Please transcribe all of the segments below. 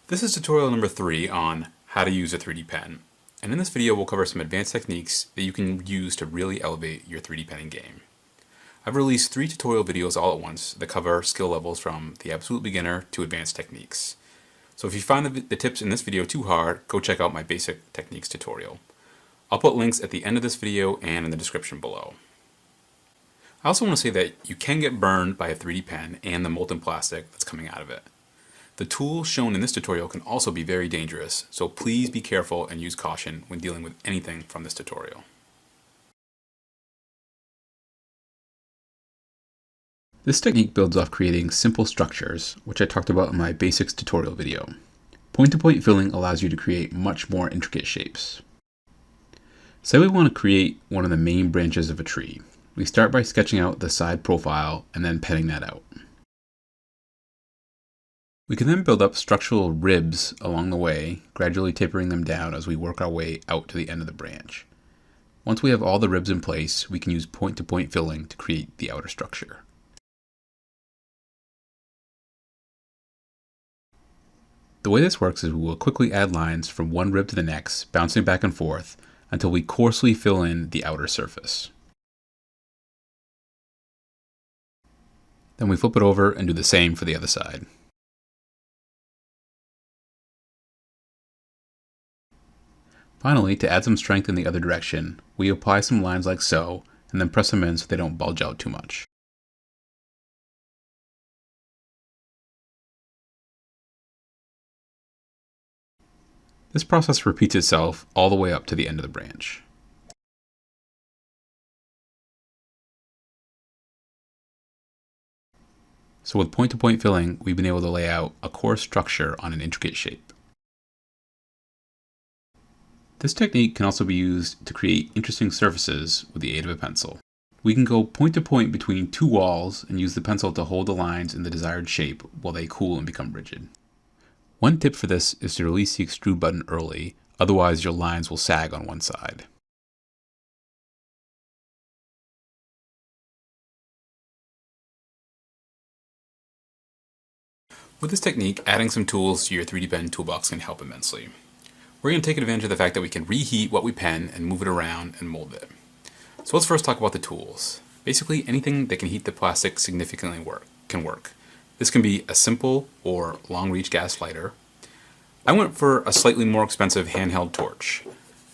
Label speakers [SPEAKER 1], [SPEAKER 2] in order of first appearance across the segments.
[SPEAKER 1] This is tutorial number 3 on how to use a 3D pen. And in this video we'll cover some advanced techniques that you can use to really elevate your 3D penning game. I've released 3 tutorial videos all at once that cover skill levels from the absolute beginner to advanced techniques. So if you find the tips in this video too hard, go check out my basic techniques tutorial. I'll put links at the end of this video and in the description below. I also want to say that you can get burned by a 3D pen and the molten plastic that's coming out of it. The tools shown in this tutorial can also be very dangerous, so please be careful and use caution when dealing with anything from this tutorial. This technique builds off creating simple structures, which I talked about in my basics tutorial video. Point-to-point filling allows you to create much more intricate shapes. Say we want to create one of the main branches of a tree. We start by sketching out the side profile and then penning that out. We can then build up structural ribs along the way, gradually tapering them down as we work our way out to the end of the branch. Once we have all the ribs in place, we can use point-to-point filling to create the outer structure. The way this works is we will quickly add lines from one rib to the next, bouncing back and forth, until we coarsely fill in the outer surface. Then we flip it over and do the same for the other side. Finally, to add some strength in the other direction, we apply some lines like so, and then press them in so they don't bulge out too much. This process repeats itself all the way up to the end of the branch. So with point-to-point filling, we've been able to lay out a coarse structure on an intricate shape. This technique can also be used to create interesting surfaces with the aid of a pencil. We can go point to point between two walls and use the pencil to hold the lines in the desired shape while they cool and become rigid. One tip for this is to release the extrude button early, otherwise your lines will sag on one side. With this technique, adding some tools to your 3D pen toolbox can help immensely. We're going to take advantage of the fact that we can reheat what we pen and move it around and mold it. So let's first talk about the tools. Basically, anything that can heat the plastic significantly can work. This can be a simple or long-reach gas lighter. I went for a slightly more expensive handheld torch.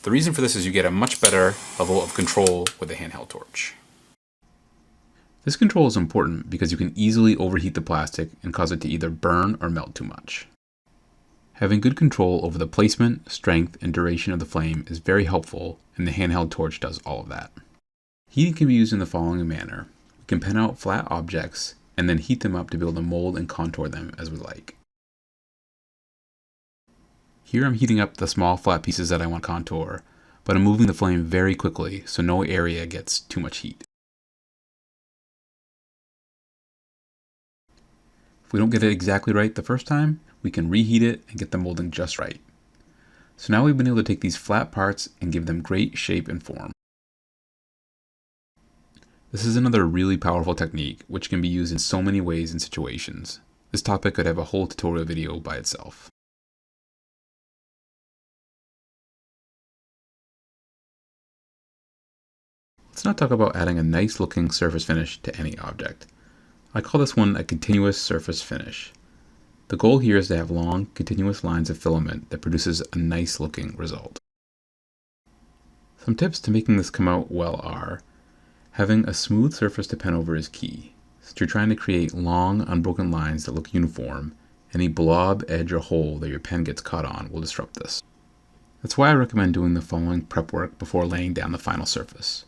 [SPEAKER 1] The reason for this is you get a much better level of control with a handheld torch. This control is important because you can easily overheat the plastic and cause it to either burn or melt too much. Having good control over the placement, strength, and duration of the flame is very helpful, and the handheld torch does all of that. Heating can be used in the following manner. We can pen out flat objects and then heat them up to be able to mold and contour them as we like. Here I'm heating up the small flat pieces that I want to contour, but I'm moving the flame very quickly so no area gets too much heat. If we don't get it exactly right the first time, we can reheat it and get the molding just right. So now we've been able to take these flat parts and give them great shape and form. This is another really powerful technique which can be used in so many ways and situations. This topic could have a whole tutorial video by itself. Let's now talk about adding a nice looking surface finish to any object. I call this one a continuous surface finish. The goal here is to have long, continuous lines of filament that produces a nice looking result. Some tips to making this come out well are: having a smooth surface to pen over is key. Since you're trying to create long, unbroken lines that look uniform, any blob, edge, or hole that your pen gets caught on will disrupt this. That's why I recommend doing the following prep work before laying down the final surface.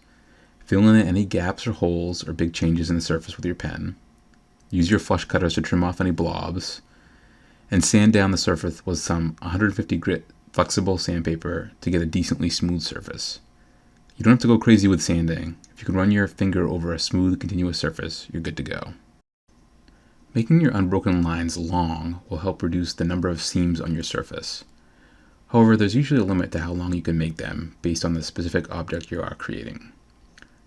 [SPEAKER 1] Fill in any gaps or holes or big changes in the surface with your pen. Use your flush cutters to trim off any blobs, and sand down the surface with some 150 grit flexible sandpaper to get a decently smooth surface. You don't have to go crazy with sanding. If you can run your finger over a smooth, continuous surface, you're good to go. Making your unbroken lines long will help reduce the number of seams on your surface. However, there's usually a limit to how long you can make them based on the specific object you are creating.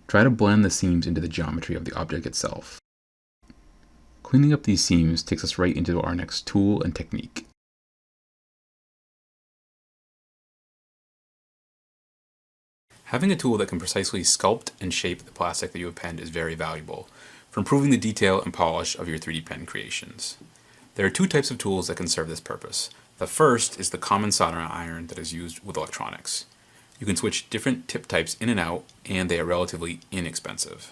[SPEAKER 1] Try to blend the seams into the geometry of the object itself. Cleaning up these seams takes us right into our next tool and technique. Having a tool that can precisely sculpt and shape the plastic that you have penned is very valuable for improving the detail and polish of your 3D pen creations. There are two types of tools that can serve this purpose. The first is the common soldering iron that is used with electronics. You can switch different tip types in and out, and they are relatively inexpensive.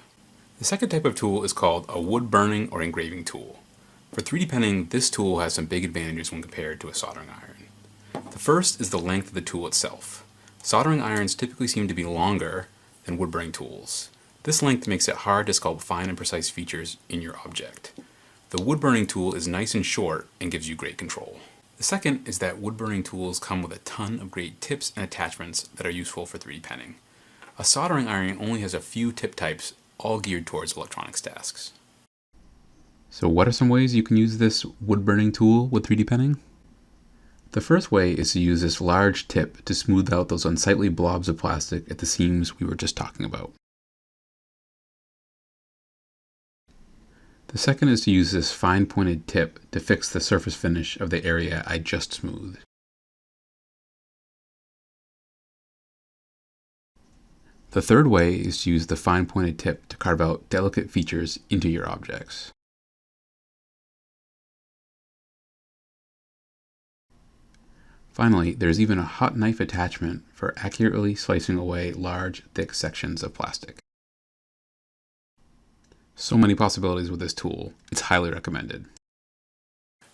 [SPEAKER 1] The second type of tool is called a wood burning or engraving tool. For 3D penning, this tool has some big advantages when compared to a soldering iron. The first is the length of the tool itself. Soldering irons typically seem to be longer than wood burning tools. This length makes it hard to sculpt fine and precise features in your object. The wood burning tool is nice and short and gives you great control. The second is that wood burning tools come with a ton of great tips and attachments that are useful for 3D penning. A soldering iron only has a few tip types, all geared towards electronics tasks. So what are some ways you can use this wood burning tool with 3D penning? The first way is to use this large tip to smooth out those unsightly blobs of plastic at the seams we were just talking about. The second is to use this fine pointed tip to fix the surface finish of the area I just smoothed. The third way is to use the fine pointed tip to carve out delicate features into your objects. Finally, there's even a hot knife attachment for accurately slicing away large, thick sections of plastic. So many possibilities with this tool, it's highly recommended.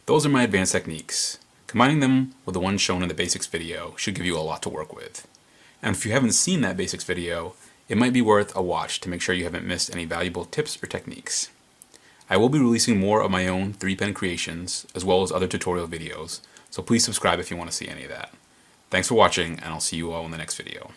[SPEAKER 1] Those are my advanced techniques. Combining them with the ones shown in the basics video should give you a lot to work with. And if you haven't seen that basics video, it might be worth a watch to make sure you haven't missed any valuable tips or techniques. I will be releasing more of my own 3D pen creations, as well as other tutorial videos, so please subscribe if you want to see any of that. Thanks for watching, and I'll see you all in the next video.